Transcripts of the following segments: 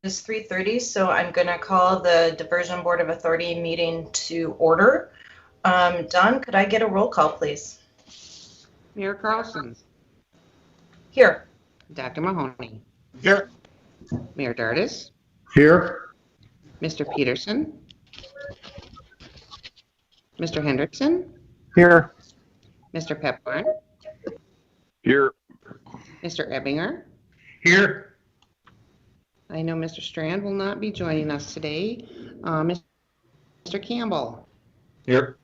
is 3:30, so I'm going to call the Diversion Board of Authority meeting to order. Don, could I get a roll call, please? Mayor Carlson. Here. Dr. Mahoney. Here. Mayor Dardis. Here. Mr. Peterson. Mr. Hendrickson. Here. Mr. Pepcorn. Here. Mr. Ebbinger. Here. I know Mr. Strand will not be joining us today. Mr. Campbell. Here.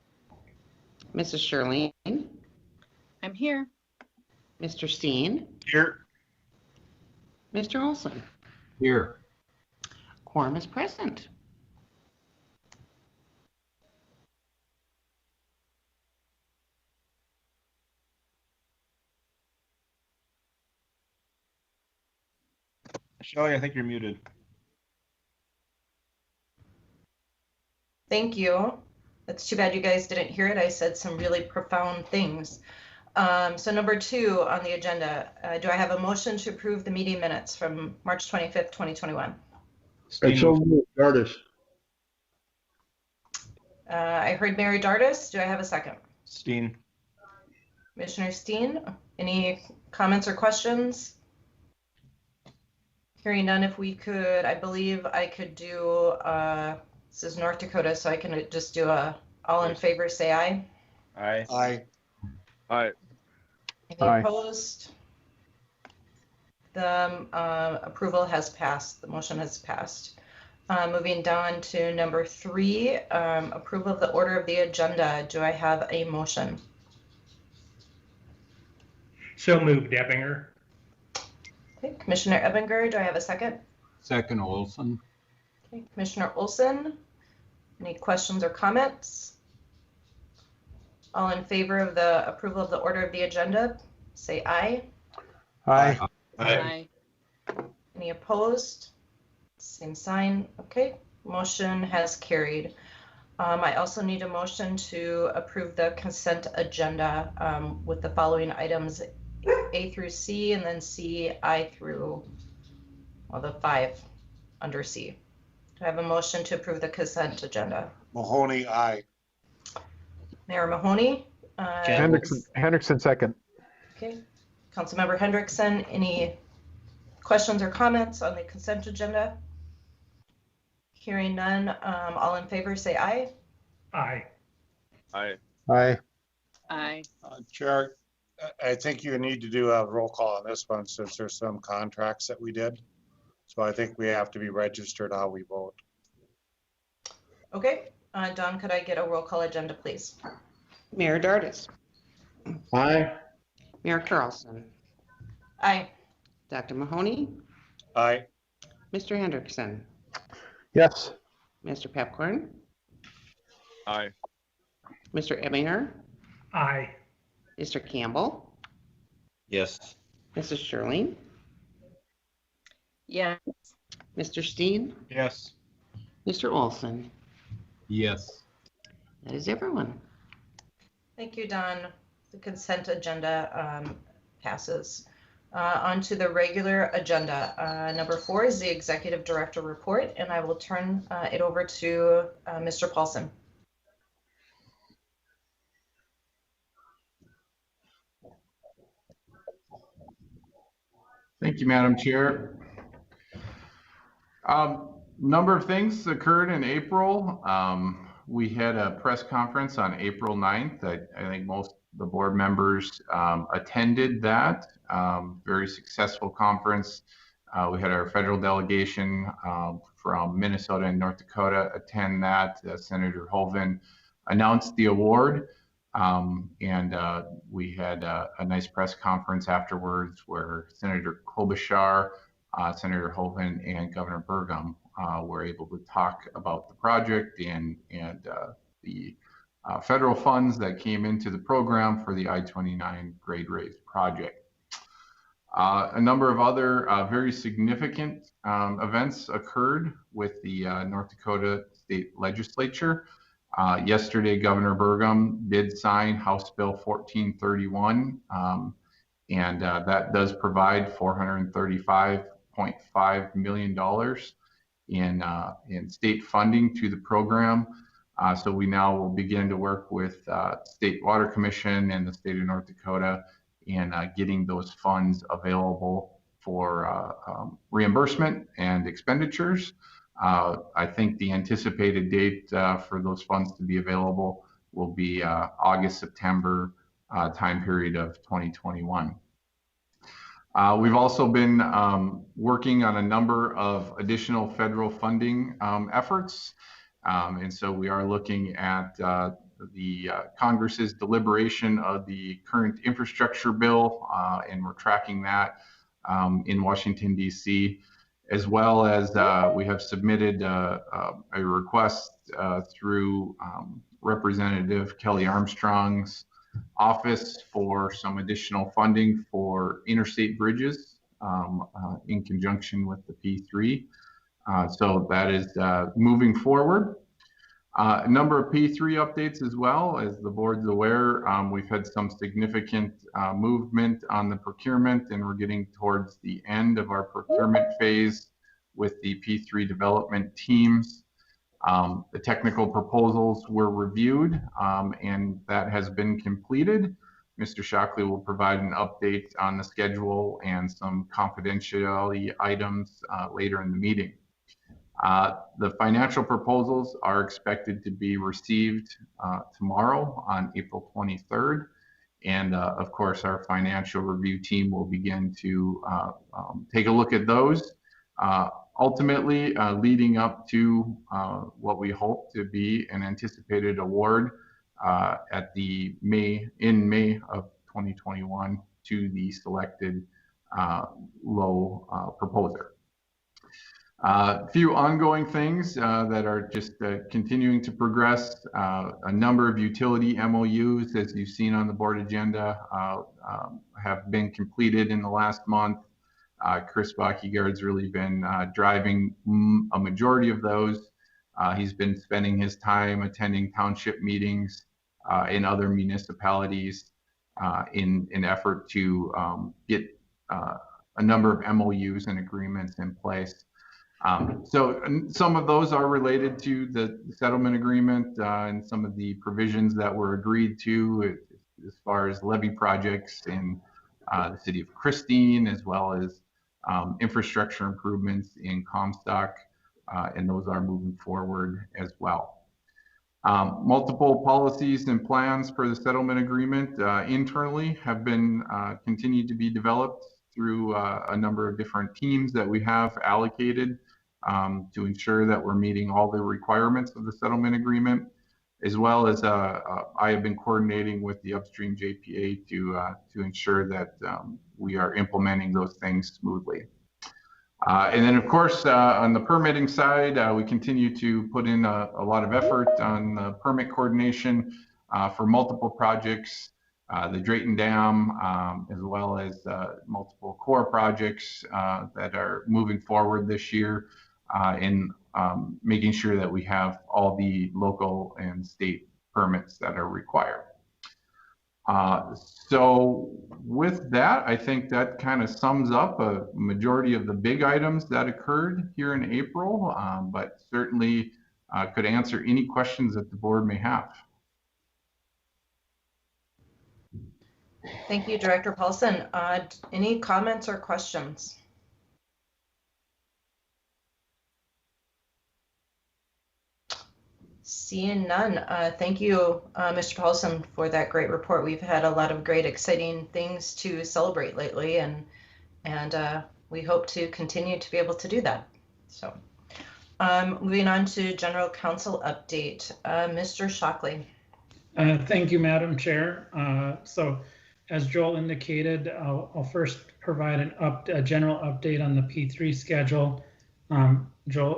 Mrs. Shirley. I'm here. Mr. Steen. Here. Mr. Olson. Here. Quorum is present. Shelley, I think you're muted. Thank you. It's too bad you guys didn't hear it. I said some really profound things. So number 2 on the agenda, do I have a motion to approve the meeting minutes from March 25th, 2021? Dardis. I heard Mary Dardis. Do I have a second? Steen. Commissioner Steen, any comments or questions? Hearing none, if we could, I believe I could do, this is North Dakota, so I can just do all in favor, say aye. Aye. Aye. Aye. Any opposed? The approval has passed. The motion has passed. Moving down to number 3, approval of the order of the agenda. Do I have a motion? So moved, Ebbinger. Okay, Commissioner Ebbinger, do I have a second? Second, Olson. Okay, Commissioner Olson, any questions or comments? All in favor of the approval of the order of the agenda, say aye. Aye. Aye. Any opposed? Same sign. Okay, motion has carried. I also need a motion to approve the consent agenda with the following items, A through C, and then C, I through, well, the 5 under C. Do I have a motion to approve the consent agenda? Mahoney, aye. Mayor Mahoney? Hendrickson second. Okay. Councilmember Hendrickson, any questions or comments on the consent agenda? Hearing none, all in favor say aye. Aye. Aye. Aye. Aye. Chair, I think you need to do a roll call on this one since there's some contracts that we did. So I think we have to be registered how we vote. Okay, Don, could I get a roll call agenda, please? Mayor Dardis. Aye. Mayor Carlson. Aye. Dr. Mahoney. Aye. Mr. Hendrickson. Yes. Mr. Pepcorn. Aye. Mr. Ebbinger. Aye. Mr. Campbell. Yes. Mrs. Shirley. Yes. Mr. Steen. Yes. Mr. Olson. Yes. That is everyone. Thank you, Don. The consent agenda passes. On to the regular agenda. Number 4 is the Executive Director report, and I will turn it over to Mr. Paulson. Thank you, Madam Chair. Number of things occurred in April. We had a press conference on April 9th. I think most of the board members attended that. Very successful conference. We had our federal delegation from Minnesota and North Dakota attend that. Senator Hoeven announced the award. And we had a nice press conference afterwards where Senator Klobuchar, Senator Hoeven, and Governor Burgum were able to talk about the project and the federal funds that came into the program for the I-29 grade raise project. A number of other very significant events occurred with the North Dakota State Legislature. Yesterday, Governor Burgum did sign House Bill 1431, and that does provide $435.5 million in state funding to the program. So we now will begin to work with State Water Commission and the state of North Dakota in getting those funds available for reimbursement and expenditures. I think the anticipated date for those funds to be available will be August, September time period of 2021. We've also been working on a number of additional federal funding efforts. And so we are looking at the Congress's deliberation of the current infrastructure bill, and we're tracking that in Washington, D.C., as well as we have submitted a request through Representative Kelly Armstrong's office for some additional funding for interstate bridges in conjunction with the P3. So that is moving forward. A number of P3 updates as well. As the board's aware, we've had some significant movement on the procurement, and we're getting towards the end of our procurement phase with the P3 development teams. The technical proposals were reviewed, and that has been completed. Mr. Shockley will provide an update on the schedule and some confidentiality items later in the meeting. The financial proposals are expected to be received tomorrow on April 23rd. And of course, our financial review team will begin to take a look at those, ultimately leading up to what we hope to be an anticipated award in May of 2021 to the selected low proposer. A few ongoing things that are just continuing to progress. A number of utility MOUs, as you've seen on the board agenda, have been completed in the last month. Chris Bachegard's really been driving a majority of those. He's been spending his time attending township meetings in other municipalities in an effort to get a number of MOUs and agreements in place. So some of those are related to the settlement agreement and some of the provisions that were agreed to as far as levy projects in the city of Christine, as well as infrastructure improvements in Comstock, and those are moving forward as well. Multiple policies and plans for the settlement agreement internally have been continued to be developed through a number of different teams that we have allocated to ensure that we're meeting all the requirements of the settlement agreement, as well as I have been coordinating with the upstream JPA to ensure that we are implementing those things smoothly. And then, of course, on the permitting side, we continue to put in a lot of effort on the permit coordination for multiple projects, the Drayton Dam, as well as multiple core projects that are moving forward this year, in making sure that we have all the local and state permits that are required. So with that, I think that kind of sums up a majority of the big items that occurred here in April, but certainly could answer any questions that the board may have. Thank you, Director Paulson. Any comments or questions? Seeing none, thank you, Mr. Paulson, for that great report. We've had a lot of great, exciting things to celebrate lately, and we hope to continue to be able to do that. So, moving on to General Counsel update, Mr. Shockley. Thank you, Madam Chair. So, as Joel indicated, I'll first provide a general update on the P3 schedule.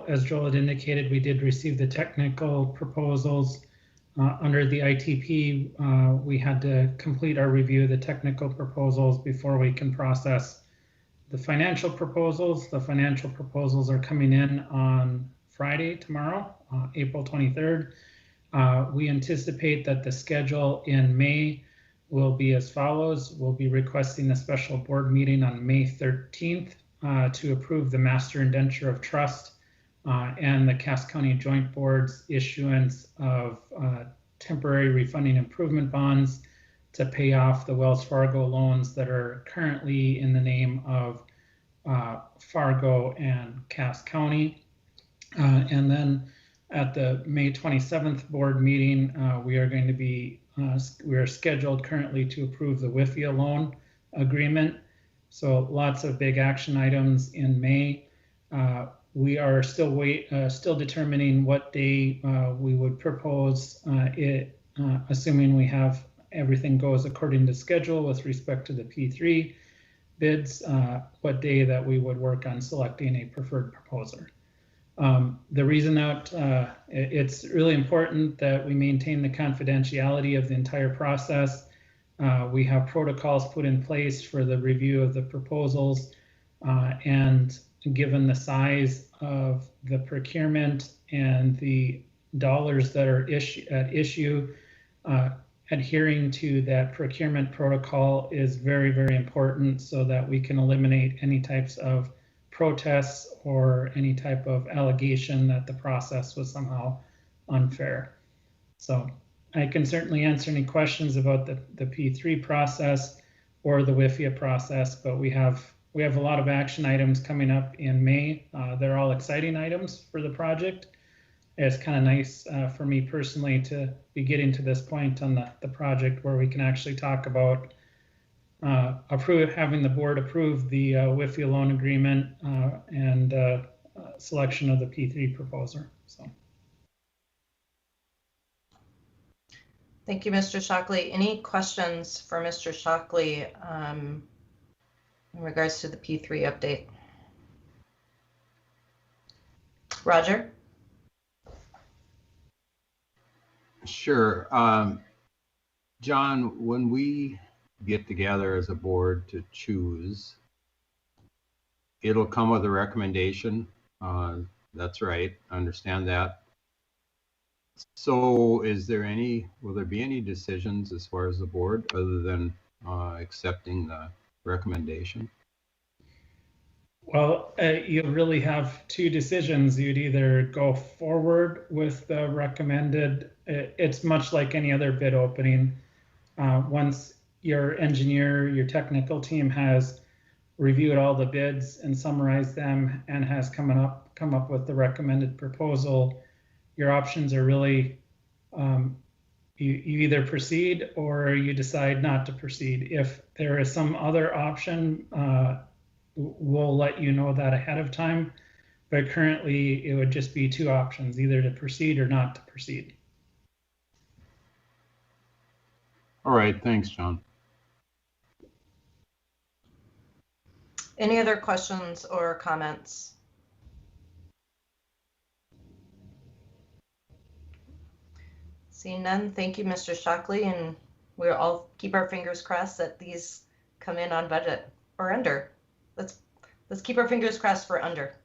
As Joel had indicated, we did receive the technical proposals. Under the ITP, we had to complete our review of the technical proposals before we can process the financial proposals. The financial proposals are coming in on Friday, tomorrow, April 23rd. We anticipate that the schedule in May will be as follows. We'll be requesting a special board meeting on May 13th to approve the master indenture of trust and the Cass County Joint Board's issuance of temporary refunding improvement bonds to pay off the Wells Fargo loans that are currently in the name of Fargo and Cass County. And then at the May 27th board meeting, we are scheduled currently to approve the WIFIA loan agreement. So lots of big action items in May. We are still determining what day we would propose it, assuming we have everything goes according to schedule with respect to the P3 bids, what day that we would work on selecting a preferred proposer. The reason that it's really important that we maintain the confidentiality of the entire process. We have protocols put in place for the review of the proposals, and given the size of the procurement and the dollars that are at issue, adhering to that procurement protocol is very, very important so that we can eliminate any types of protests or any type of allegation that the process was somehow unfair. So I can certainly answer any questions about the P3 process or the WIFIA process, but we have a lot of action items coming up in May. They're all exciting items for the project. It's kind of nice for me personally to be getting to this point on the project where we can actually talk about having the board approve the WIFIA loan agreement and selection of the P3 proposer. So. Thank you, Mr. Shockley. Any questions for Mr. Shockley in regards to the P3 update? Roger? Sure. John, when we get together as a board to choose, it'll come with a recommendation. That's right. I understand that. So will there be any decisions as far as the board other than accepting the recommendation? Well, you really have two decisions. You'd either go forward with the recommended, it's much like any other bid opening. Once your engineer, your technical team has reviewed all the bids and summarized them and has come up with the recommended proposal, your options are really, you either proceed or you decide not to proceed. If there is some other option, we'll let you know that ahead of time, but currently it would just be two options, either to proceed or not to proceed. All right, thanks, John. Any other questions or comments? Seeing none, thank you, Mr. Shockley, and we'll all keep our fingers crossed that these come in on budget or under. Let's keep our fingers crossed for under.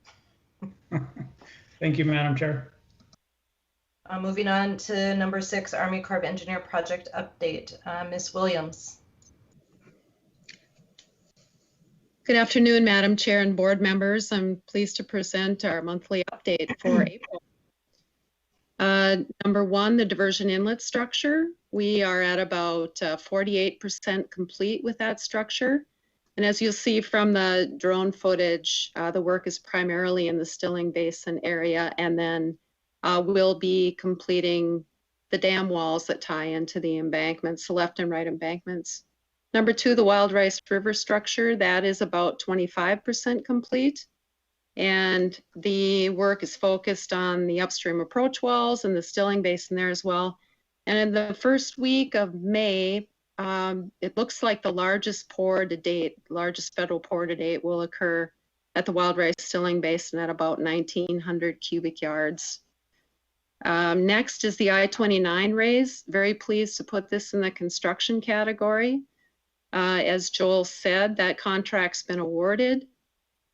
Thank you, Madam Chair. Moving on to number 6, Army Corps of Engineer project update. Ms. Williams. Good afternoon, Madam Chair and board members. I'm pleased to present our monthly update for April. Number 1, the diversion inlet structure. We are at about 48% complete with that structure. And as you'll see from the drone footage, the work is primarily in the Stilling Basin area, and then we'll be completing the dam walls that tie into the embankments, the left and right embankments. Number 2, the Wild Rice River structure, that is about 25% complete. And the work is focused on the upstream approach walls and the Stilling Basin there as well. And in the first week of May, it looks like the largest pour to date, largest federal pour to date will occur at the Wild Rice Stilling Basin at about 1,900 cubic yards. Next is the I-29 raise. Very pleased to put this in the construction category. As Joel said, that contract's been awarded.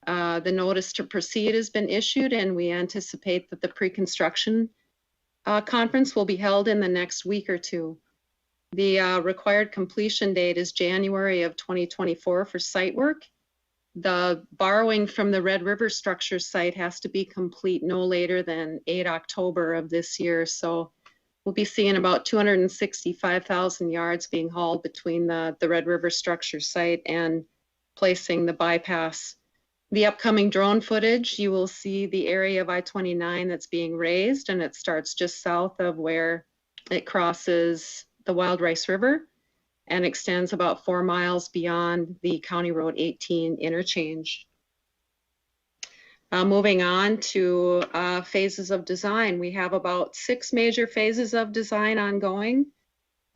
The notice to proceed has been issued, and we anticipate that the pre-construction conference will be held in the next week or two. The required completion date is January of 2024 for site work, The borrowing from the Red River structure site has to be complete no later than 8 October of this year. So we'll be seeing about 265,000 yards being hauled between the Red River structure site and placing the bypass. The upcoming drone footage, you will see the area of I-29 that's being raised, and it starts just south of where it crosses the Wild Rice River and extends about 4 miles beyond the County Road 18 interchange. Moving on to phases of design. We have about 6 major phases of design ongoing.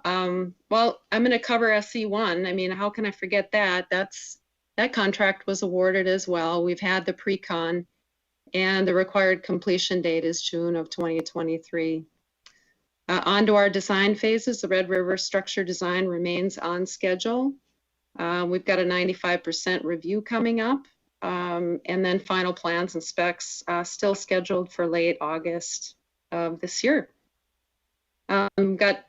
Well, I'm going to cover SC1. I mean, how can I forget that? That contract was awarded as well. We've had the pre-con, and the required completion date is June of 2023. On to our design phases. The Red River structure design remains on schedule. We've got a 95% review coming up, and then final plans and specs still scheduled for late August of this year. We've got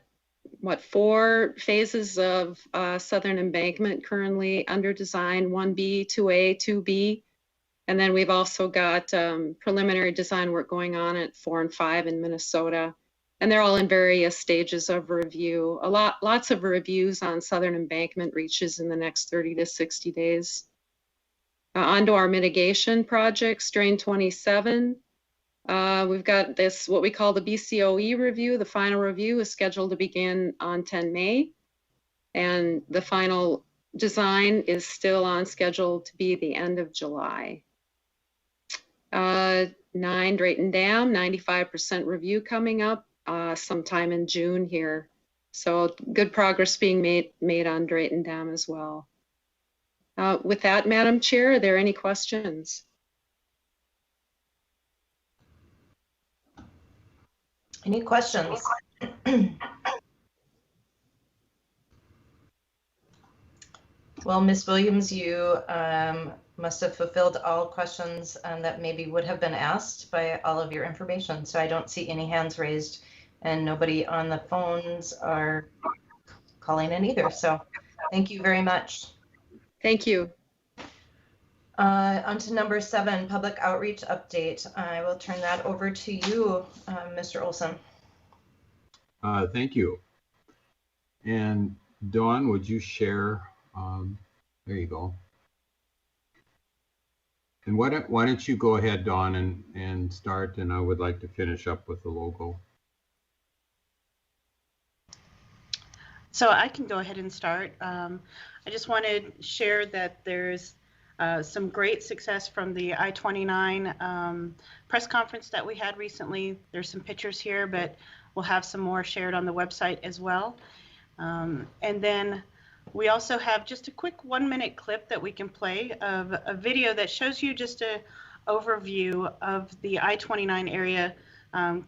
4 phases of Southern Embankment currently under design, 1B, 2A, 2B. And then we've also got preliminary design work going on at 4 and 5 in Minnesota. And they're all in various stages of review. Lots of reviews on Southern Embankment reaches in the next 30 to 60 days. On to our mitigation projects, Drain 27. We've got this, what we call the BCOE review. The final review is scheduled to begin on 10 May. And the final design is still on schedule to be the end of July. 9, Drayton Dam, 95% review coming up sometime in June here. So good progress being made on Drayton Dam as well. With that, Madam Chair, are there any questions? Any questions? Well, Ms. Williams, you must have fulfilled all questions that maybe would have been asked by all of your information. So I don't see any hands raised, and nobody on the phones are calling in either. So thank you very much. Thank you. On to number 7, public outreach update. I will turn that over to you, Mr. Olson. Thank you. And Dawn, would you share? There you go. And why don't you go ahead, Dawn, and start, and I would like to finish up with the logo. So I can go ahead and start. I just want to share that there's some great success from the I-29 press conference that we had recently. There's some pictures here, but we'll have some more shared on the website as well. And then we also have just a quick 1-minute clip that we can play of a video that shows you just an overview of the I-29 area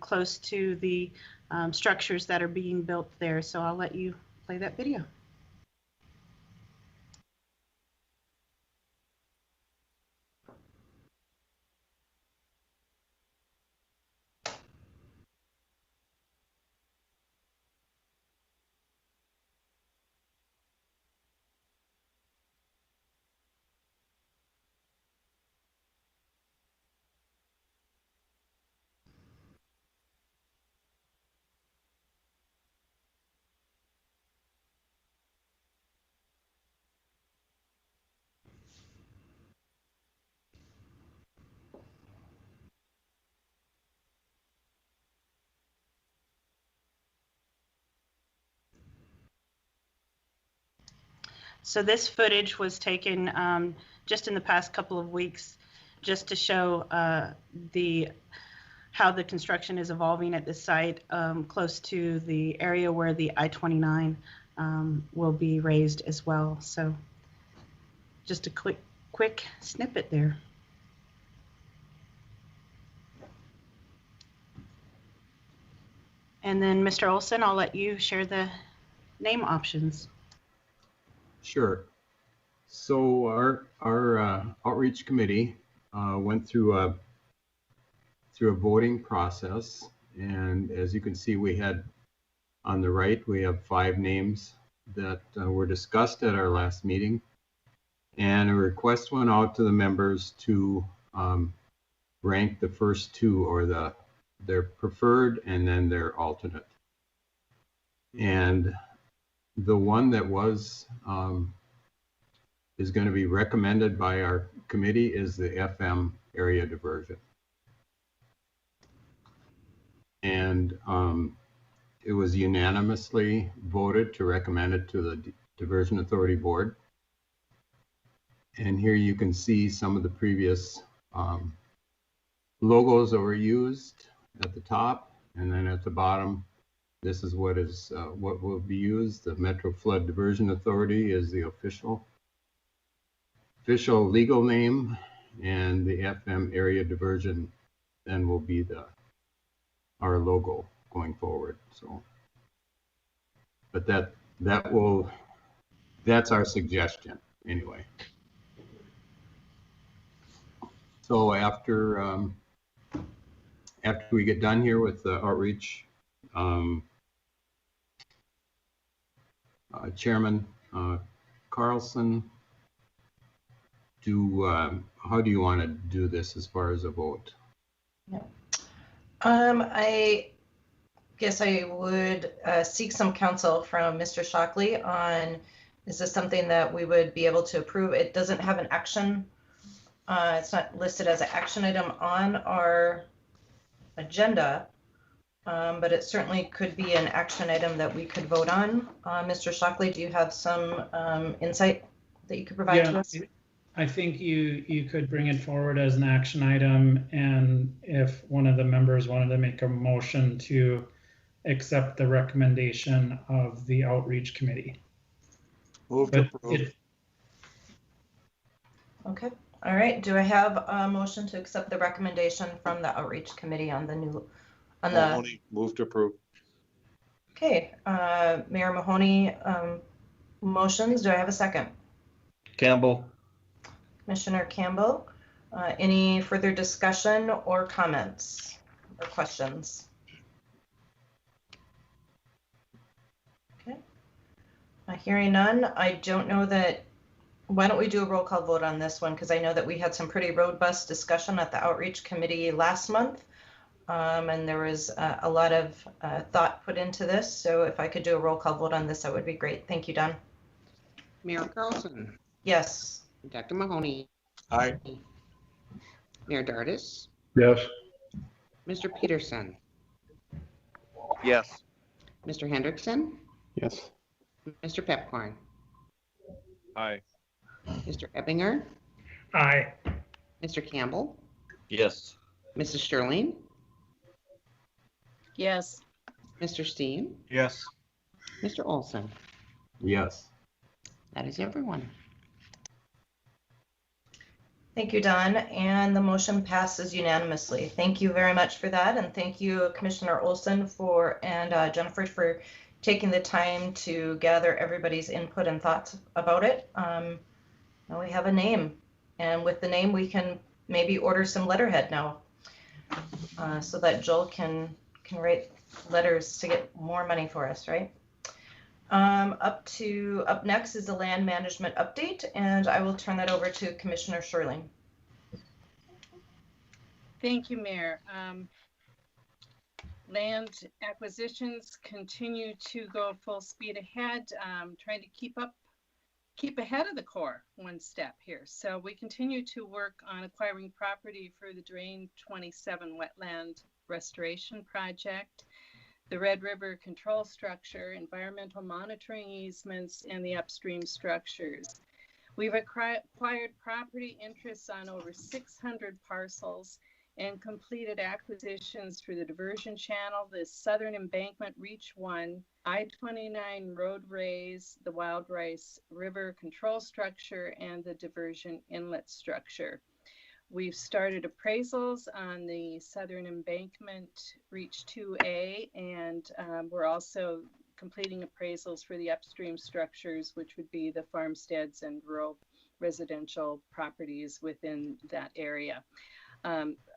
close to the structures that are being built there. So I'll let you play that video. So this footage was taken just in the past couple of weeks, just to show how the construction is evolving at this site close to the area where the I-29 will be raised as well. So just a quick snippet there. And then Mr. Olson, I'll let you share the name options. Sure. So our outreach committee went through a voting process, and as you can see, we had on the right we have 5 names that were discussed at our last meeting, And a request went out to the members to rank the first two, or their preferred and then their alternate. And the one that was is going to be recommended by our committee is the FM area diversion. And it was unanimously voted to recommend it to the Diversion Authority Board. And here you can see some of the previous logos that were used at the top, and then at the bottom, this is what will be used. The Metro Flood Diversion Authority is the official legal name, and the FM area diversion then will be our logo going forward. So, but that's our suggestion anyway. So after we get done here with the outreach, Chairman Carlson, how do you want to do this as far as a vote? I guess I would seek some counsel from Mr. Shockley on, is this something that we would be able to approve? It doesn't have an action. It's not listed as an action item on our agenda, but it certainly could be an action item that we could vote on. Mr. Shockley, do you have some insight that you could provide to us? I think you could bring it forward as an action item, and if one of the members wanted to make a motion to accept the recommendation of the outreach committee. Move to approve. Okay. All right. Do I have a motion to accept the recommendation from the outreach committee on the new, on the? Mahoney, move to approve. Okay. Mayor Mahoney motions. Do I have a second? Campbell. Commissioner Campbell. Any further discussion or comments or questions? Okay. Hearing none, I don't know that. Why don't we do a roll call vote on this one? Because I know that we had some pretty robust discussion at the outreach committee last month. And there was a lot of thought put into this. So if I could do a roll call vote on this, that would be great. Thank you, Don. Mayor Carlson. Yes. Dr. Mahoney. Aye. Mayor Dardis. Yes. Mr. Peterson. Yes. Mr. Hendrickson. Yes. Mr. Pepcorn. Aye. Mr. Eppinger. Aye. Mr. Campbell. Yes. Mrs. Sterling. Yes. Mr. Steen. Yes. Mr. Olson. Yes. That is everyone. Thank you, Don, and the motion passes unanimously. Thank you very much for that, and thank you, Commissioner Olson, and Jennifer, for taking the time to gather everybody's input and thoughts about it. Now we have a name, and with the name, we can maybe order some letterhead now, so that Joel can write letters to get more money for us, right? Up next is the land management update, and I will turn that over to Commissioner Sherling. Thank you, Mayor. Land acquisitions continue to go full speed ahead, trying to keep ahead of the Corps one step here. So we continue to work on acquiring property for the Drain 27 wetland restoration project, the Red River control structure, environmental monitoring easements, and the upstream structures. We've acquired property interests on over 600 parcels and completed acquisitions for the diversion channel, the Southern Embankment Reach 1, I-29 road raise, the Wild Rice River control structure, and the diversion inlet structure. We've started appraisals on the Southern Embankment Reach 2A, and we're also completing appraisals for the upstream structures, which would be the farmsteads and rural residential properties within that area.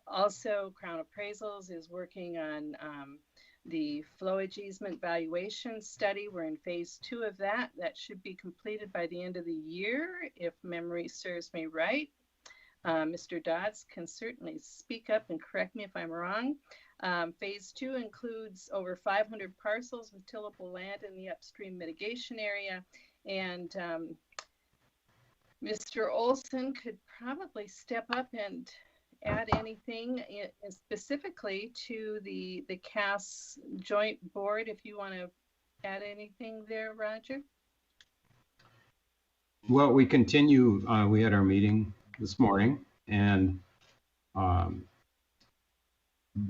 Also, Crown Appraisals is working on the flowage easement valuation study. We're in phase 2 of that. That should be completed by the end of the year, if memory serves me right. Mr. Dodds can certainly speak up and correct me if I'm wrong. Phase 2 includes over 500 parcels of tillable land in the upstream mitigation area. And Mr. Olson could probably step up and add anything specifically to the CAS joint board, if you want to add anything there, Roger. Well, we continue, we had our meeting this morning, and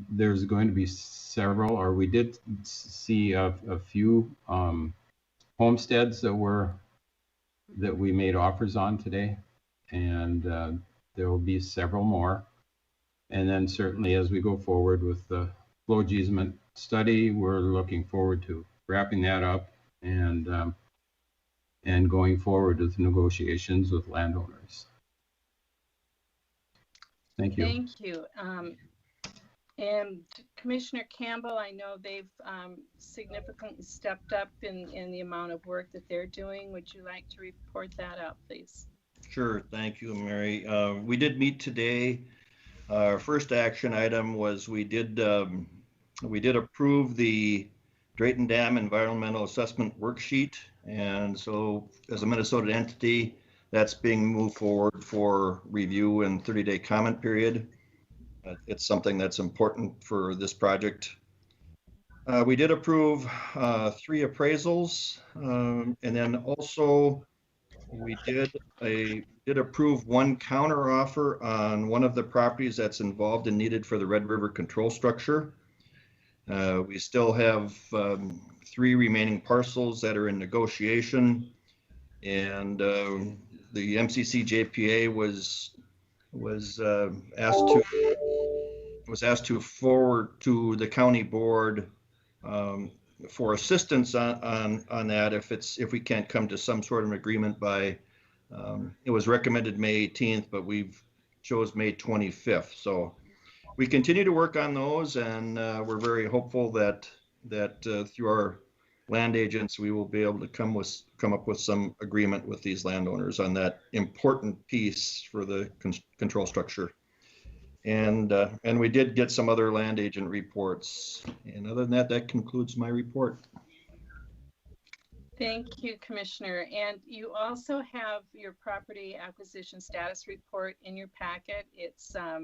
there's going to be several, or we did see a few homesteads that we made offers on today, and there will be several more. And then certainly as we go forward with the flowage easement study, we're looking forward to wrapping that up and going forward with negotiations with landowners. Thank you. Thank you. And Commissioner Campbell, I know they've significantly stepped up in the amount of work that they're doing. Would you like to report that out, please? Sure. Thank you, Mary. We did meet today. Our first action item was we did approve the Drayton Dam Environmental Assessment Worksheet. And so as a Minnesota entity, that's being moved forward for review and 30-day comment period. It's something that's important for this project. We did approve 3 appraisals, and then also we did approve 1 counter offer on one of the properties that's involved and needed for the Red River control structure. We still have 3 remaining parcels that are in negotiation, and the MCC JPA was asked to forward to the county board for assistance on that if we can't come to some sort of agreement by it was recommended May 18th, but we've chose May 25th. So we continue to work on those, and we're very hopeful that through our land agents we will be able to come up with some agreement with these landowners on that important piece for the control structure. And we did get some other land agent reports. And other than that, that concludes my report. Thank you, Commissioner. And you also have your property acquisition status report in your packet. It's a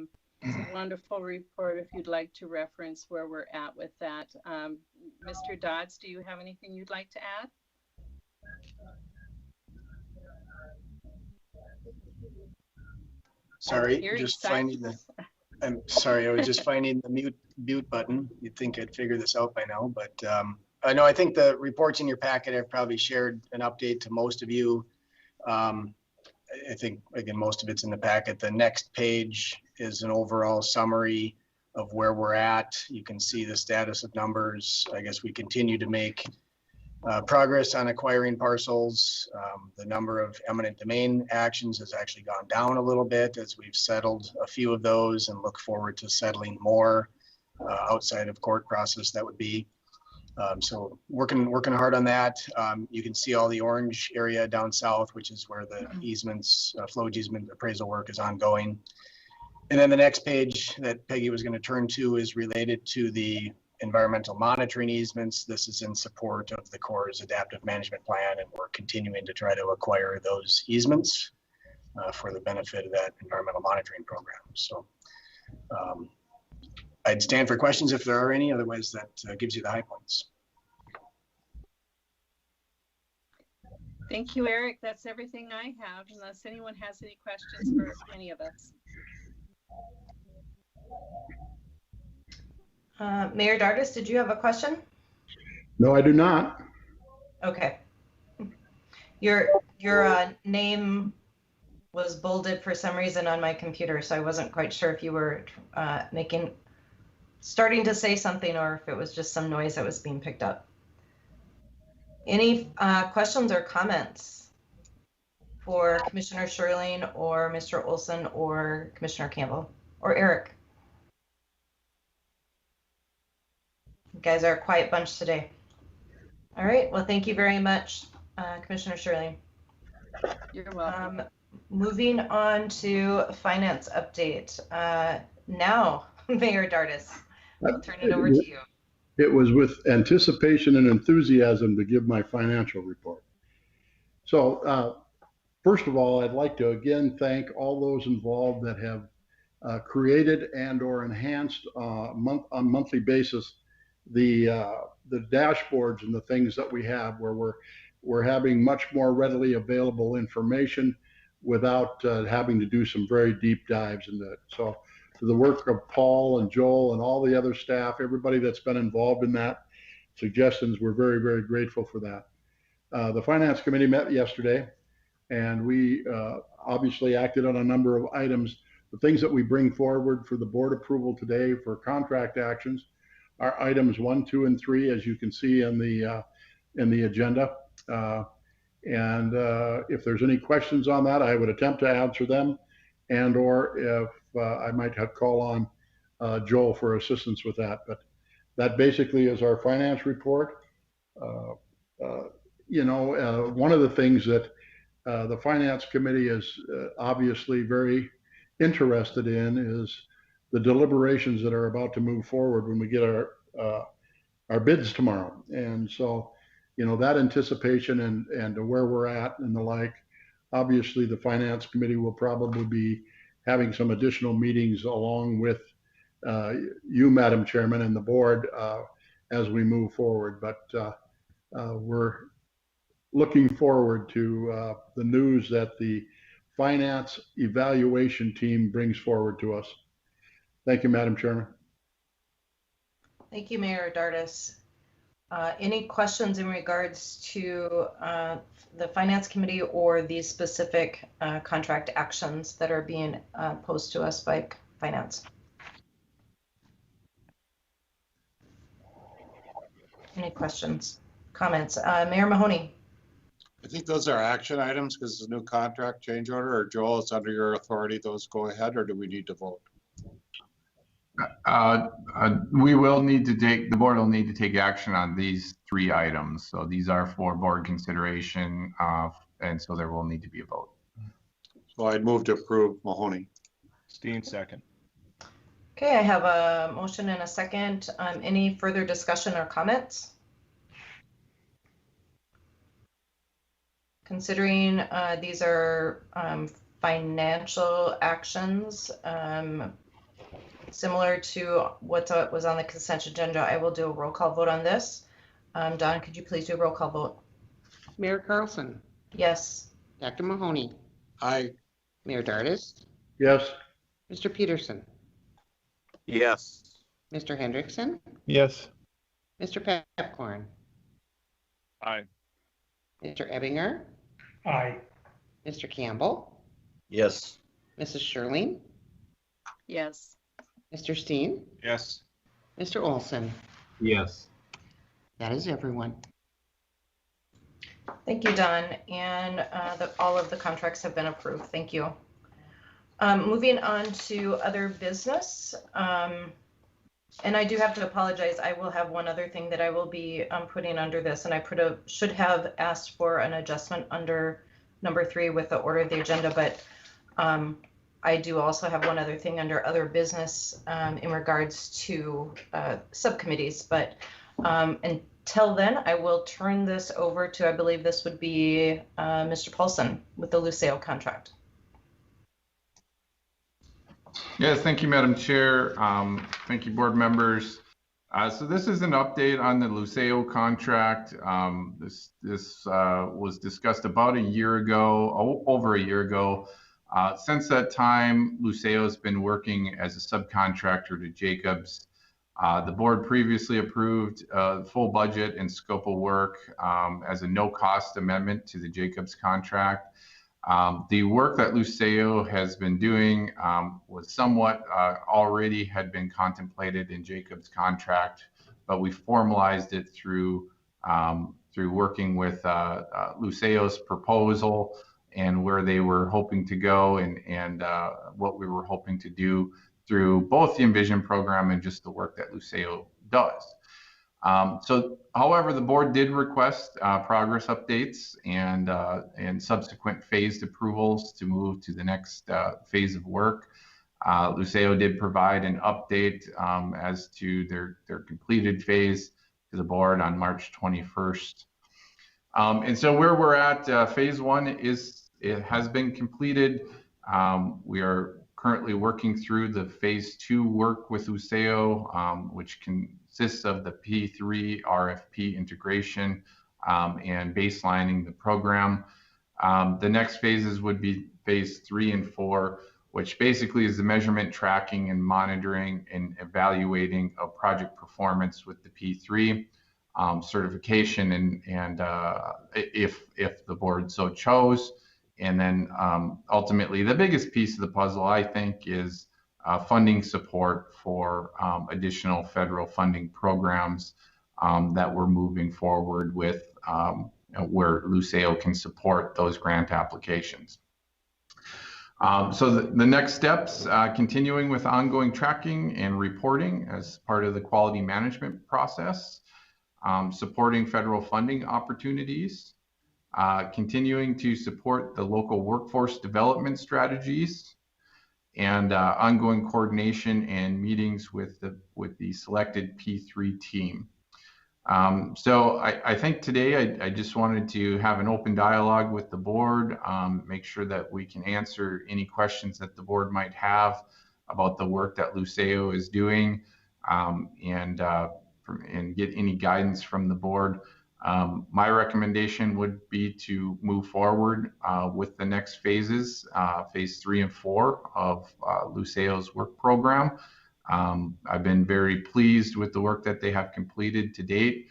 wonderful report if you'd like to reference where we're at with that. Mr. Dodds, do you have anything you'd like to add? Sorry, just finding the. I'm sorry, I was just finding the mute button. You'd think I'd figure this out by now, but I know I think the reports in your packet, I've probably shared an update to most of you. I think again most of it's in the packet. The next page is an overall summary of where we're at. You can see the status of numbers. I guess we continue to make progress on acquiring parcels. The number of eminent domain actions has actually gone down a little bit as we've settled a few of those and look forward to settling more outside of court process that would be. So working hard on that. You can see all the orange area down south, which is where the easements, flowage easement appraisal work is ongoing. And then the next page that Peggy was going to turn to is related to the environmental monitoring easements. This is in support of the Corps' adaptive management plan, and we're continuing to try to acquire those easements for the benefit of that environmental monitoring program. So I'd stand for questions if there are any, otherwise that gives you the high points. Thank you, Eric. That's everything I have, unless anyone has any questions for any of us. Mayor Dardis, did you have a question? No, I do not. Okay. Your name was bolded for some reason on my computer, so I wasn't quite sure if you were starting to say something or if it was just some noise that was being picked up. Any questions or comments for Commissioner Sherling or Mr. Olson or Commissioner Campbell or Eric? You guys are a quiet bunch today. All right, well, thank you very much, Commissioner Shirley. You're welcome. Moving on to finance update. Now, Mayor Dardis, I'll turn it over to you. It was with anticipation and enthusiasm to give my financial report. So first of all, I'd like to again thank all those involved that have created and or enhanced on monthly basis the dashboards and the things that we have, where we're having much more readily available information without having to do some very deep dives into it. So to the work of Paul and Joel and all the other staff, everybody that's been involved in that, suggestions, we're very, very grateful for that. The Finance Committee met yesterday, and we obviously acted on a number of items. The things that we bring forward for the board approval today for contract actions are items 1, 2, and 3, as you can see in the agenda. If there's any questions on that, I would attempt to answer them, and or if I might have call on Joel for assistance with that. But that basically is our finance report. One of the things that the Finance Committee is obviously very interested in is the deliberations that are about to move forward when we get our bids tomorrow. And so, that anticipation and where we're at and the like, obviously the Finance Committee will probably be having some additional meetings along with you, Madam Chairman, and the board as we move forward. But we're looking forward to the news that the finance evaluation team brings forward to us. Thank you, Madam Chairman. Thank you, Mayor Dardis. Any questions in regards to the Finance Committee or the specific contract actions that are being posed to us by Finance? Any questions, comments? Mayor Mahoney. I think those are action items because it's a new contract change order. Or Joel, it's under your authority. Those go ahead, or do we need to vote? We will need to the board will need to take action on these 3 items. So these are for board consideration, and so there will need to be a vote. So I'd move to approve. Mahoney. Steen, second. Okay, I have a motion and a second. Any further discussion or comments? Considering these are financial actions, similar to what was on the consent agenda, I will do a roll call vote on this. Don, could you please do a roll call vote? Mayor Carlson. Yes. Dr. Mahoney. Aye. Mayor Dardis. Yes. Mr. Peterson. Yes. Mr. Hendrickson. Yes. Mr. Pepcorn. Aye. Mr. Ebbinger. Aye. Mr. Campbell. Yes. Mrs. Shirley. Yes. Mr. Steen. Yes. Mr. Olson. Yes. That is everyone. Thank you, Don. And all of the contracts have been approved. Thank you. Moving on to other business. And I do have to apologize. I will have one other thing that I will be putting under this, and I should have asked for an adjustment under number 3 with the order of the agenda, but I do also have one other thing under other business in regards to subcommittees. But until then, I will turn this over to, I believe this would be Mr. Paulson with the Luceo contract. Yes, thank you, Madam Chair. Thank you, board members. So this is an update on the Luceo contract. This was discussed about a year ago, over a year ago. Since that time, Luceo has been working as a subcontractor to Jacobs. The board previously approved full budget and scope of work as a no-cost amendment to the Jacobs contract. The work that Luceo has been doing was somewhat already had been contemplated in Jacobs' contract, but we formalized it through working with Luceo's proposal and where they were hoping to go and what we were hoping to do through both the Envision program and just the work that Luceo does. So, however, the board did request progress updates and subsequent phased approvals to move to the next phase of work. Luceo did provide an update as to their completed phase to the board on March 21st. And so where we're at, phase one it has been completed. We are currently working through the phase two work with Luceo, which consists of the P3 RFP integration and baselining the program. The next phases would be phase 3 and 4, which basically is the measurement, tracking, and monitoring and evaluating of project performance with the P3 certification, and if the board so chose. And then ultimately, the biggest piece of the puzzle, I think, is funding support for additional federal funding programs that we're moving forward with, where Luceo can support those grant applications. So the next steps, continuing with ongoing tracking and reporting as part of the quality management process, supporting federal funding opportunities, continuing to support the local workforce development strategies, and ongoing coordination and meetings with the selected P3 team. So I think today I just wanted to have an open dialogue with the board, make sure that we can answer any questions that the board might have about the work that Luceo is doing, and get any guidance from the board. My recommendation would be to move forward with the next phases, phase 3 and 4 of Luceo's work program. I've been very pleased with the work that they have completed to date.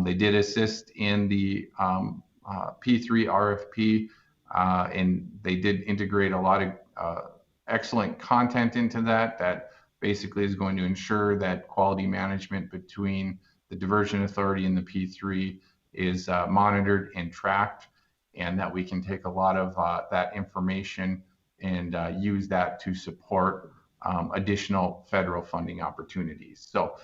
They did assist in the P3 RFP, and they did integrate a lot of excellent content into that basically is going to ensure that quality management between the Diversion Authority and the P3 is monitored and tracked, and that we can take a lot of that information and use that to support additional federal funding opportunities. So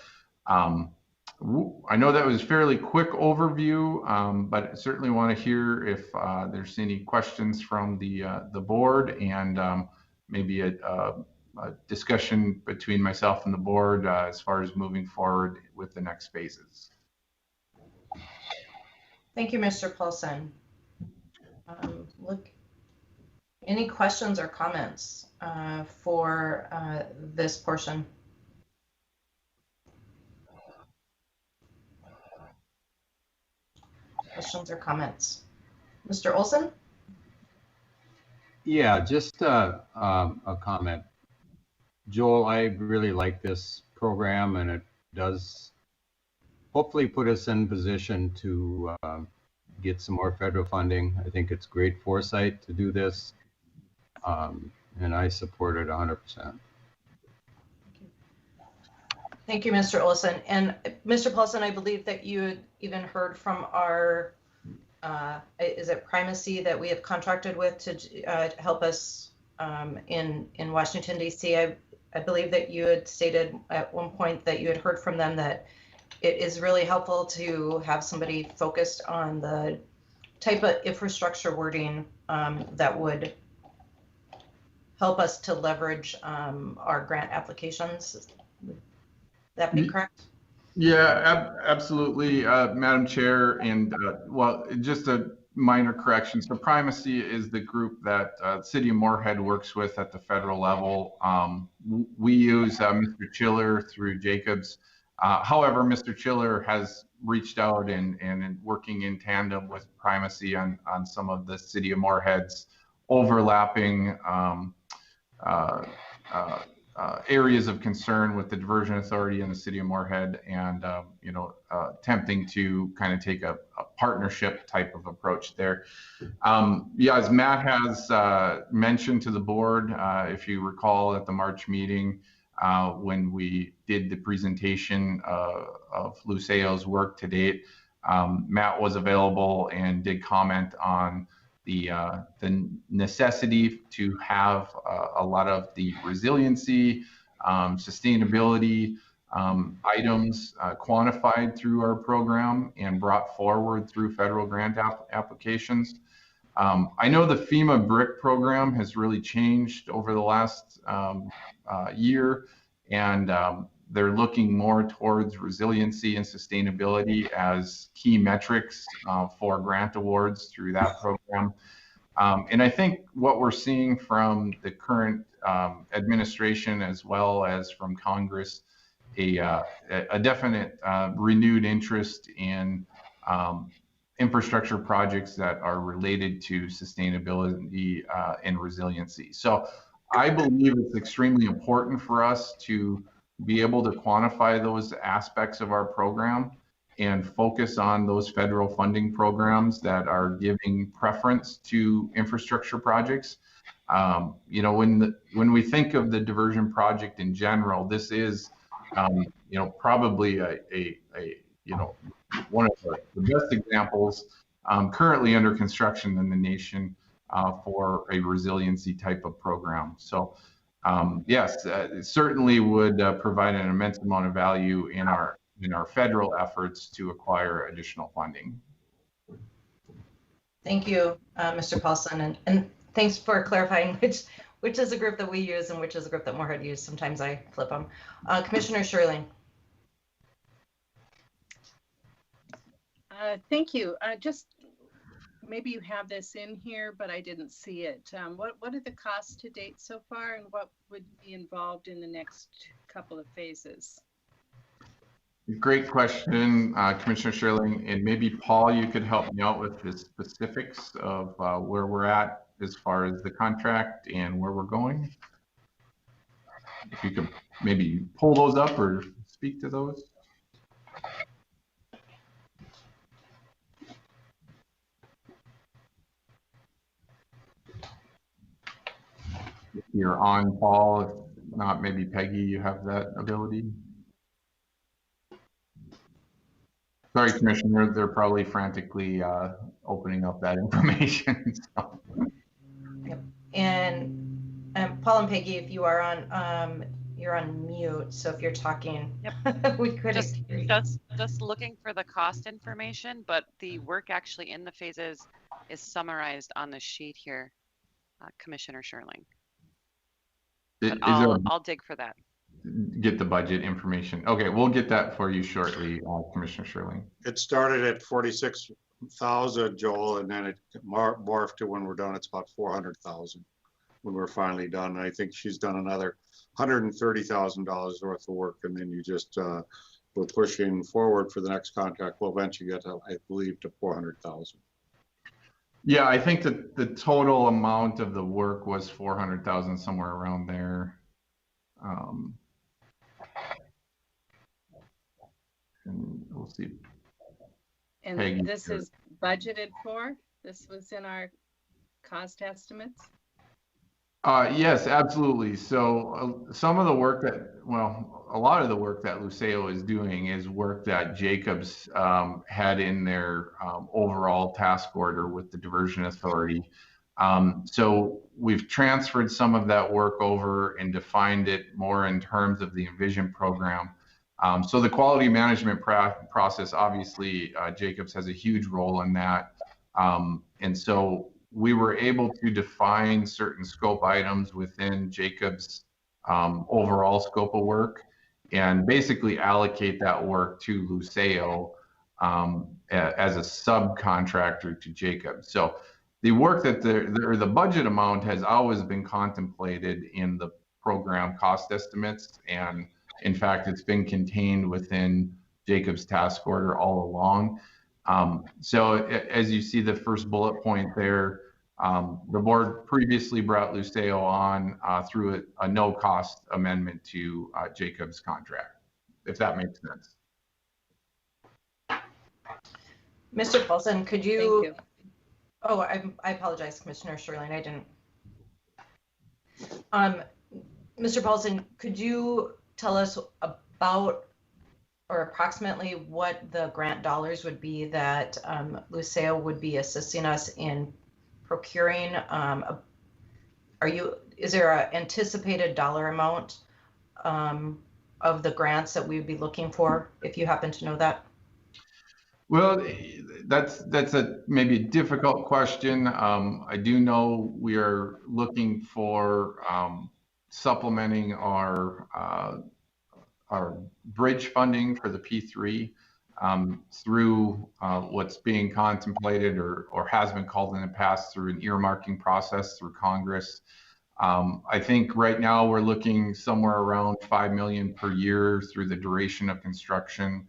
I know that was a fairly quick overview, but I certainly want to hear if there's any questions from the board, and maybe a discussion between myself and the board as far as moving forward with the next phases. Thank you, Mr. Paulson. Any questions or comments for this portion? Questions or comments? Mr. Olson? Yeah, just a comment. Joel, I really like this program, and it does hopefully put us in position to get some more federal funding. I think it's great foresight to do this, and I support it 100%. Thank you, Mr. Olson. And Mr. Paulson, I believe that you had even heard from our, is it Primacy that we have contracted with to help us in Washington, D.C. I believe that you had stated at one point that you had heard from them that it is really helpful to have somebody focused on the type of infrastructure wording that would help us to leverage our grant applications. Would that be correct? Yeah, absolutely, Madam Chair. And well, just a minor correction. So Primacy is the group that City of Moorhead works with at the federal level. We use Mr. Chiller through Jacobs. However, Mr. Chiller has reached out and working in tandem with Primacy on some of the City of Moorhead's overlapping areas of concern with the Diversion Authority and the City of Moorhead, and attempting to kind of take a partnership type of approach there. Yeah, as Matt has mentioned to the board, if you recall at the March meeting, when we did the presentation of Luceo's work to date, Matt was available and did comment on the necessity to have a lot of the resiliency, sustainability, items quantified through our program and brought forward through federal grant applications. I know the FEMA BRIC program has really changed over the last year, and they're looking more towards resiliency and sustainability as key metrics for grant awards through that program. And I think what we're seeing from the current administration as well as from Congress, a definite renewed interest in infrastructure projects that are related to sustainability and resiliency. So I believe it's extremely important for us to be able to quantify those aspects of our program and focus on those federal funding programs that are giving preference to infrastructure projects. You know, when we think of the diversion project in general, this is, you know, probably you know, one of the best examples currently under construction in the nation for a resiliency type of program. So yes, it certainly would provide an immense amount of value in our federal efforts to acquire additional funding. Thank you, Mr. Paulson, and thanks for clarifying which is a group that we use and which is a group that Moorhead used. Sometimes I flip them. Commissioner Shirley. Thank you. Just maybe you have this in here, but I didn't see it. What are the costs to date so far, and what would be involved in the next couple of phases? Great question, Commissioner Shirley, and maybe Paul, you could help me out with the specifics of where we're at as far as the contract and where we're going. If you could maybe pull those up or speak to those. If you're on, Paul, if not, maybe Peggy, you have that ability. Sorry, Commissioner, they're probably frantically opening up that information. So. Yep. And Paul and Peggy, if you are on, you're on mute. So if you're talking, yep. We couldn't hear you. Just looking for the cost information, but the work actually in the phases is summarized on the sheet here, Commissioner Shirling. But I'll dig for that. Get the budget information. Okay, we'll get that for you shortly, Commissioner Shirling. It started at 46,000, Joel, and then it morphed to when we're done, it's about 400,000 when we're finally done. And I think she's done another $130,000 worth of work, and then you just we're pushing forward for the next contract. We'll eventually get to, I believe, to 400,000. Yeah, I think that the total amount of the work was 400,000, somewhere around there. And we'll see. And Peggy, this is budgeted for? This was in our cost estimates? Yes, absolutely. So some of the work that, well, a lot of the work that Luceo is doing is work that Jacobs had in their overall task order with the Diversion Authority. So we've transferred some of that work over and defined it more in terms of the Envision program. So the quality management process, obviously, Jacobs has a huge role in that. And so we were able to define certain scope items within Jacobs' overall scope of work and basically allocate that work to Luceo as a subcontractor to Jacobs. So the work that the budget amount has always been contemplated in the program cost estimates, and in fact, it's been contained within Jacobs' task order all along. So as you see the first bullet point there, the board previously brought Luceo on through a no-cost amendment to Jacobs' contract, if that makes sense. Mr. Paulson, could you? Thank you. Oh, I apologize, Commissioner Shirley, I didn't. Mr. Paulson, could you tell us about or approximately what the grant dollars would be that Luceo would be assisting us in procuring? Is there an anticipated dollar amount of the grants that we'd be looking for, if you happen to know that? Well, that's maybe a difficult question. I do know we are looking for supplementing our bridge funding for the P3 through what's being contemplated or has been called in the past through an earmarking process through Congress. I think right now we're looking somewhere around 5 million per year through the duration of construction.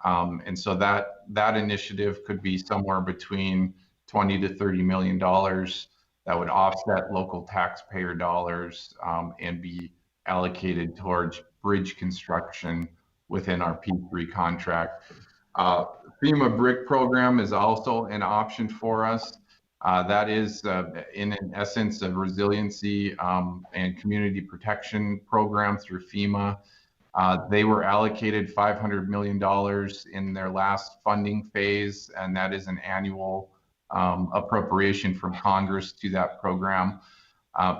And so that initiative could be somewhere between 20 to 30 million dollars that would offset local taxpayer dollars and be allocated towards bridge construction within our P3 contract. FEMA BRIC program is also an option for us. That is, in essence, a resiliency and community protection program through FEMA. They were allocated $500 million in their last funding phase, and that is an annual appropriation from Congress to that program.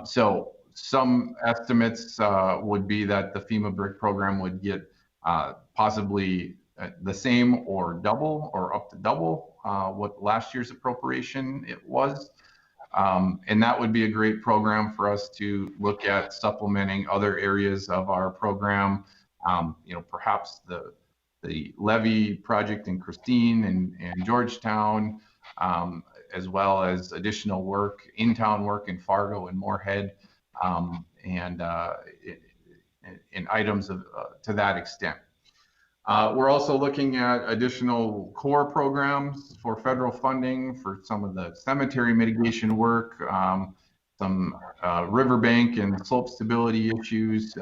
So some estimates would be that the FEMA BRIC program would get possibly the same or double or up to double what last year's appropriation it was. And that would be a great program for us to look at supplementing other areas of our program. You know, perhaps the levee project in Christine and Georgetown, as well as additional work, in-town work in Fargo and Moorhead, and items to that extent. We're also looking at additional core programs for federal funding for some of the cemetery mitigation work, some riverbank and slope stability issues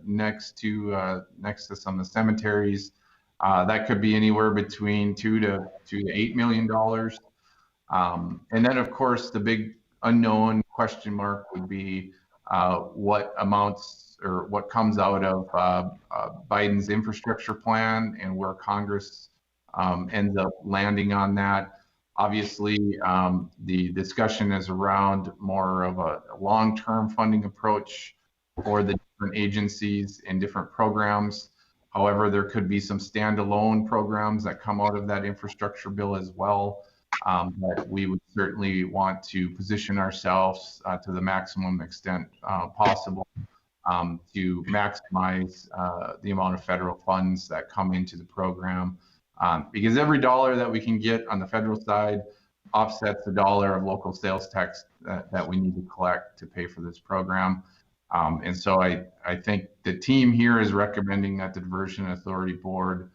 next to some of the cemeteries. That could be anywhere between $2 to $8 million. And then, of course, the big unknown question mark would be what amounts or what comes out of Biden's infrastructure plan and where Congress ends up landing on that. Obviously, the discussion is around more of a long-term funding approach for the different agencies and different programs. However, there could be some standalone programs that come out of that infrastructure bill as well. But we would certainly want to position ourselves to the maximum extent possible to maximize the amount of federal funds that come into the program. Because every dollar that we can get on the federal side offsets the dollar of local sales tax that we need to collect to pay for this program. And so I think the team here is recommending that the Diversion Authority Board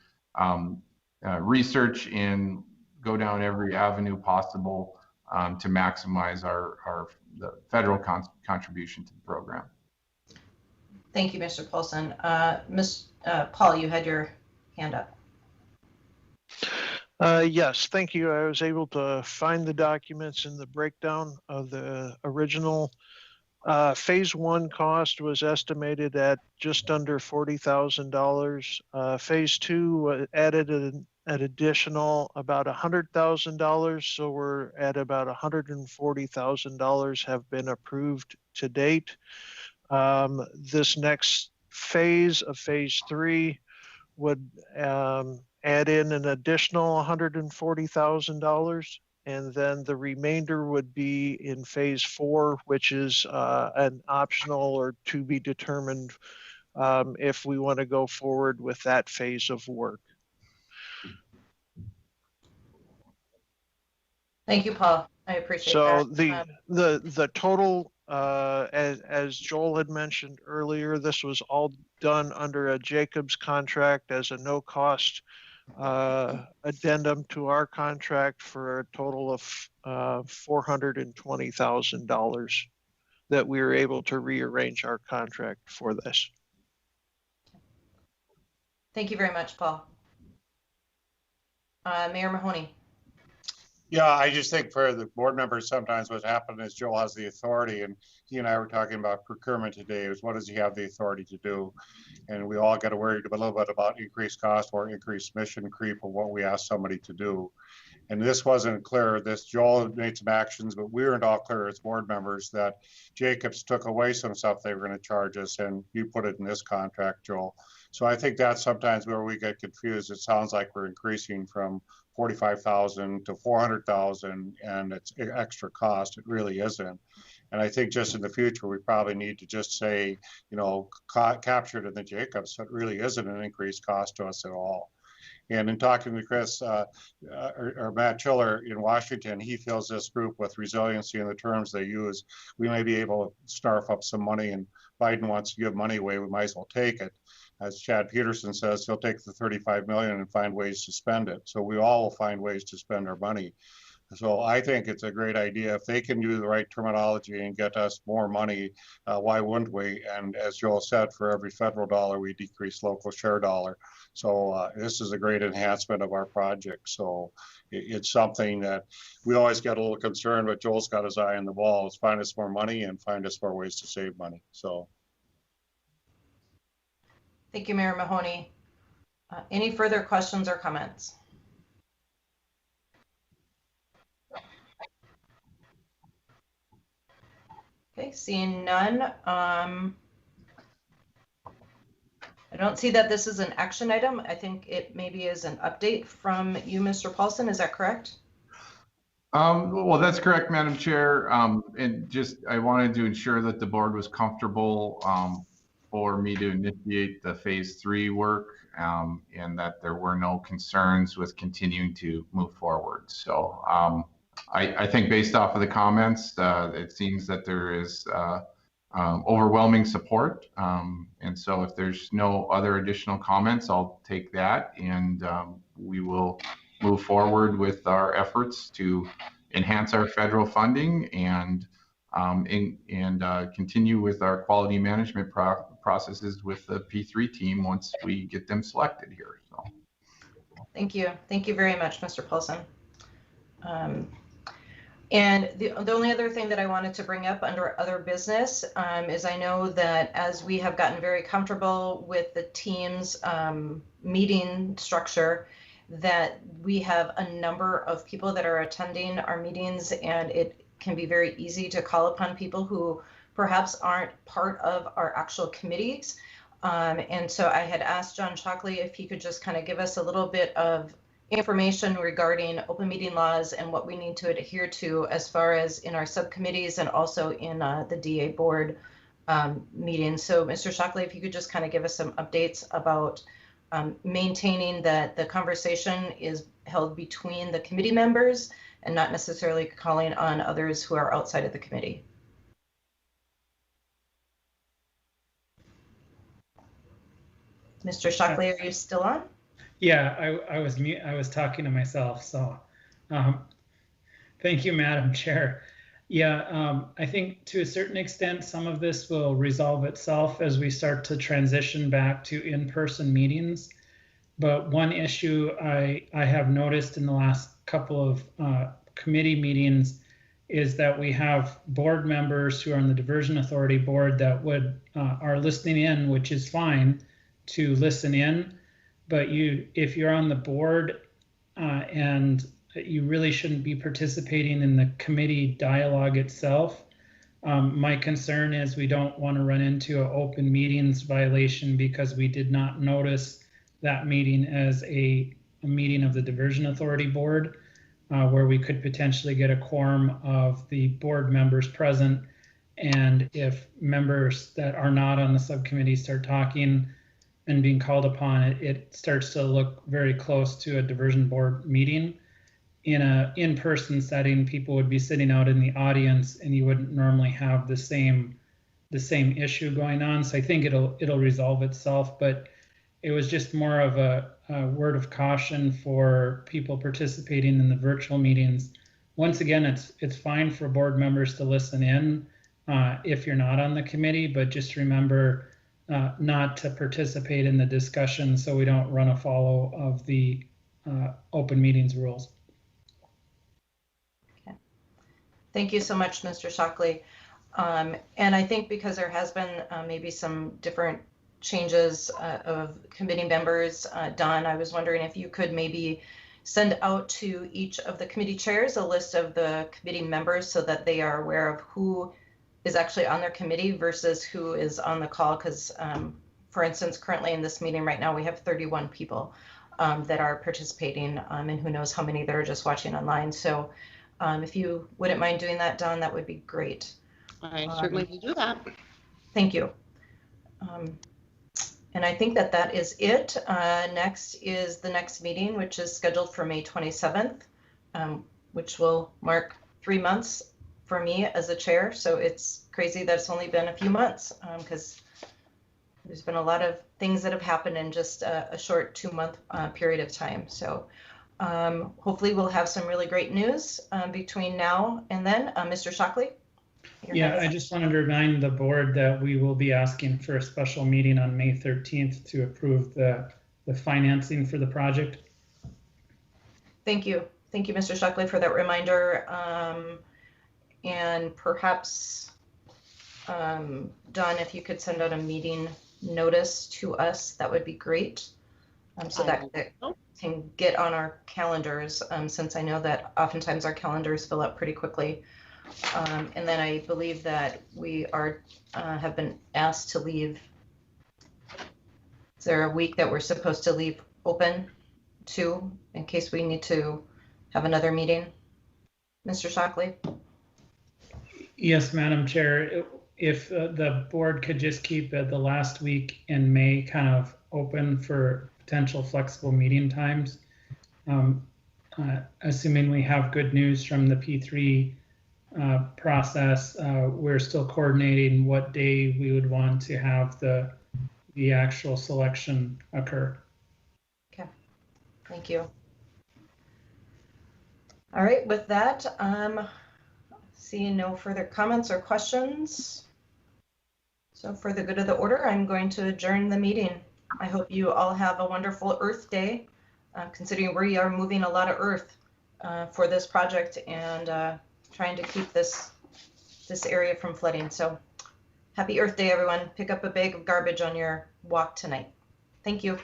research and go down every avenue possible to maximize the federal contribution to the program. Thank you, Mr. Paulson. Paul, you had your hand up. Yes, thank you. I was able to find the documents in the breakdown of the original. Phase 1 cost was estimated at just under $40,000. Phase 2 added an additional about $100,000, so we're at about $140,000 have been approved to date. This next phase of phase 3 would add in an additional $140,000, and then the remainder would be in phase 4, which is an optional or to be determined if we want to go forward with that phase of work. Thank you, Paul. I appreciate that. So the total, as Joel had mentioned earlier, this was all done under a Jacobs contract as a no-cost addendum to our contract for a total of $420,000 that we were able to rearrange our contract for this. Thank you very much, Paul. Mayor Mahoney. Yeah, I just think for the board members, sometimes what happened is Joel has the authority, and he and I were talking about procurement today, is what does he have the authority to do? And we all got to worry a little bit about increased cost or increased mission creep of what we ask somebody to do. And this wasn't clear. Joel made some actions, but we weren't all clear as board members that Jacobs took away some stuff they were going to charge us, and you put it in this contract, Joel. So I think that's sometimes where we get confused. It sounds like we're increasing from 45,000 to 400,000, and it's extra cost. It really isn't. And I think just in the future, we probably need to just say, captured in the Jacobs, so it really isn't an increased cost to us at all. And in talking to Chris, or Matt Chiller in Washington, he feels this group with resiliency in the terms they use, we may be able to starve up some money, and Biden wants to give money away, we might as well take it. As Chad Peterson says, he'll take the 35 million and find ways to spend it. So we all will find ways to spend our money. So I think it's a great idea. If they can do the right terminology and get us more money, why wouldn't we? And as Joel said, for every federal dollar, we decrease local share dollar. So this is a great enhancement of our project. So it's something that we always get a little concerned, but Joel's got his eye on the ball. Let's find us more money and find us more ways to save money. So. Thank you, Mayor Mahoney. Any further questions or comments? Okay, seeing none. I don't see that this is an action item. I think it maybe is an update from you, Mr. Paulson. Is that correct? Well, that's correct, Madam Chair. And just, I wanted to ensure that the board was comfortable for me to initiate the phase 3 work, and that there were no concerns with continuing to move forward. So I think based off of the comments, it seems that there is overwhelming support. And so if there's no other additional comments, I'll take that, and we will move forward with our efforts to enhance our federal funding and continue with our quality management processes with the P3 team once we get them selected here. So, thank you very much, Mr. Paulson. And the only other thing that I wanted to bring up under other business is I know that as we have gotten very comfortable with the team's meeting structure, that we have a number of people that are attending our meetings, and it can be very easy to call upon people who perhaps aren't part of our actual committees. And so I had asked John Shockley if he could just kind of give us a little bit of information regarding open meeting laws and what we need to adhere to as far as in our subcommittees and also in the DA board meetings. So Mr. Shockley, if you could just kind of give us some updates about maintaining that the conversation is held between the committee members and not necessarily calling on others who are outside of the committee. Mr. Shockley, are you still on? Yeah, I was talking to myself. So thank you, Madam Chair. Yeah, I think to a certain extent, some of this will resolve itself as we start to transition back to in-person meetings. But one issue I have noticed in the last couple of committee meetings is that we have board members who are on the Diversion Authority board that are listening in, which is fine to listen in. But if you're on the board and you really shouldn't be participating in the committee dialogue itself. My concern is we don't want to run into an open meetings violation because we did not notice that meeting as a meeting of the Diversion Authority Board, where we could potentially get a quorum of the board members present. And if members that are not on the subcommittee start talking and being called upon, it starts to look very close to a diversion board meeting. In an in-person setting, people would be sitting out in the audience and you wouldn't normally have the same issue going on. So I think it'll resolve itself, but it was just more of a word of caution for people participating in the virtual meetings. Once again, it's fine for board members to listen in if you're not on the committee, but just remember not to participate in the discussion so we don't run afoul of the open meetings rules. Okay. Thank you so much, Mr. Shockley. And I think because there has been maybe some different changes of committee members done, I was wondering if you could maybe send out to each of the committee chairs a list of the committee members so that they are aware of who is actually on their committee versus who is on the call. Because, for instance, currently in this meeting right now, we have 31 people that are participating, and who knows how many that are just watching online. So if you wouldn't mind doing that, Dawn, that would be great. I certainly will do that. Thank you. And I think that that is it. Next is the next meeting, which is scheduled for May 27th, which will mark 3 months for me as a chair. So it's crazy that it's only been a few months, because there's been a lot of things that have happened in just a short 2-month period of time. So hopefully we'll have some really great news between now and then. Mr. Shockley? Yeah, I just wanted to remind the board that we will be asking for a special meeting on May 13th to approve the financing for the project. Thank you. Thank you, Mr. Shockley, for that reminder. And perhaps, Dawn, if you could send out a meeting notice to us, that would be great. So that can get on our calendars, since I know that oftentimes our calendars fill up pretty quickly. And then I believe that we are have been asked to leave. Is there a week that we're supposed to leave open too, in case we need to have another meeting? Mr. Shockley? Yes, Madam Chair. If the board could just keep the last week in May kind of open for potential flexible meeting times, assuming we have good news from the P3 process, we're still coordinating what day we would want to have the actual selection occur. Okay, thank you. All right, with that, seeing no further comments or questions. So for the good of the order, I'm going to adjourn the meeting. I hope you all have a wonderful Earth Day, considering we are moving a lot of earth for this project and trying to keep this area from flooding. So happy Earth Day, everyone. Pick up a bag of garbage on your walk tonight. Thank you.